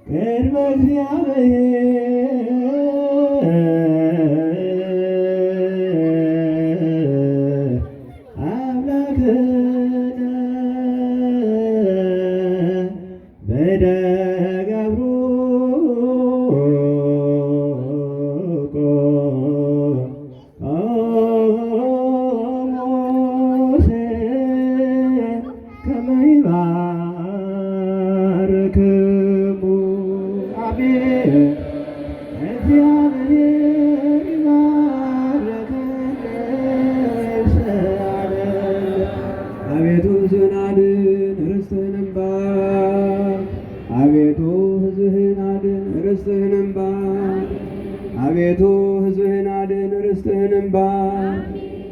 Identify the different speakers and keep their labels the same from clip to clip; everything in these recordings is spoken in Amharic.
Speaker 1: ቅድመ እግዚአብሔር አምላክነ በደገብሩ ሙሴ ከመ ይባርክሙ አሜን። እግዚአብሔር ይባርከን አቤቱ ሕዝብህን አድን ርስትህንም ባርክ። አቤቱ ሕዝብህን አድን ርስትህንም ባርክ። አቤቱ ሕዝብህን አድን ርስትህንም ባርክ።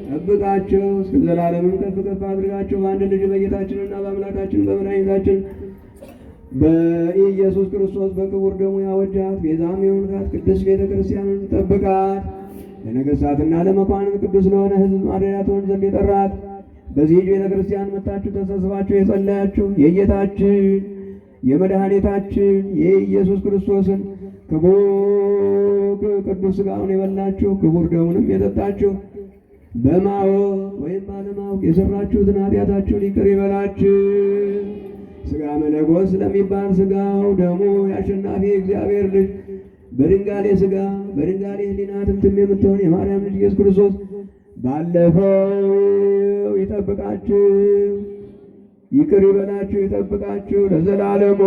Speaker 1: ጠብቃቸው እስከ ዘላለምም ከፍ ከፍ አድርጋቸው በአንድ ልጅ በጌታችንና በአምላካችን በመድኃኒታችን በኢየሱስ ክርስቶስ በክቡር ደሙ ያወጃት ቤዛም የሆንካት ቅድስት ቤተ ክርስቲያንን ጠብቃት። ለነገሥታትና ለመኳንንት ቅዱስ ለሆነ ሕዝብ ማደሪያ ትሆን ዘንድ የጠራት በዚህ ቤተ ክርስቲያን መጥታችሁ ተሰብስባችሁ የጸለያችሁ የጌታችን የመድኃኒታችን የኢየሱስ ክርስቶስን ክቡር ቅዱስ ሥጋውን የበላችሁ ክቡር ደሙንም የጠጣችሁ በማወቅ ወይም ባለማወቅ የሰራችሁትን ኃጢአታችሁን ይቅር ይበላችሁ። ሥጋ መለኮት ስለሚባል ሥጋው ደሙ የአሸናፊ እግዚአብሔር ልጅ በድንጋሌ ሥጋ በድንጋሌ ሕሊና ትምትም የምትሆን የማርያም ልጅ ኢየሱስ ክርስቶስ ባለፈው ይጠብቃችሁ፣ ይቅር ይበላችሁ፣ ይጠብቃችሁ ለዘላለሙ።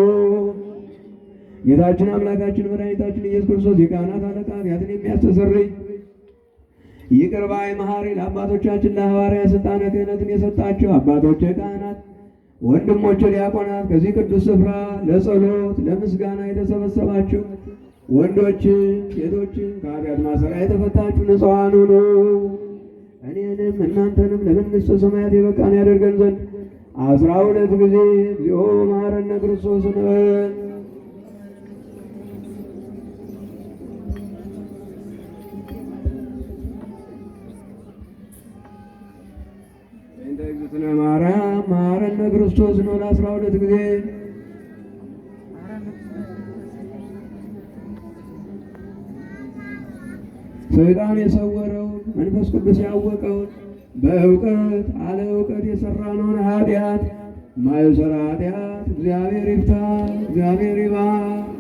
Speaker 1: ጌታችን አምላካችን መድኃኒታችን ኢየሱስ ክርስቶስ የካህናት አለቃ ኃጢአትን የሚያስተሰርይ ይቅር ባይ መሐሪ ለአባቶቻችን ለሐዋርያት ሥልጣነ ክህነትን የሰጣቸው አባቶች ካህናት፣ ወንድሞች ዲያቆናት፣ ከዚህ ቅዱስ ስፍራ ለጸሎት ለምስጋና የተሰበሰባችሁ ወንዶችን ሴቶችን ከኃጢአት ማሰሪያ የተፈታችሁ ንጹሐን ሁኑ። እኔንም እናንተንም ለመንግሥተ ሰማያት የበቃን ያደርገን ዘንድ 12 ጊዜ እግዚኦ መሐረነ ክርስቶስ እንበል። እንደ እግዝእትነ ማርያም መሐረነ ክርስቶስ እንበል 12 ጊዜ። ሰይጣን የሰወረውን መንፈስ ቅዱስ ያወቀውን በእውቀት አለ እውቀት የሰራነውን ኃጢአት ማይሰራ ኃጢአት እግዚአብሔር ይፍታ፣ እግዚአብሔር ይባርክ።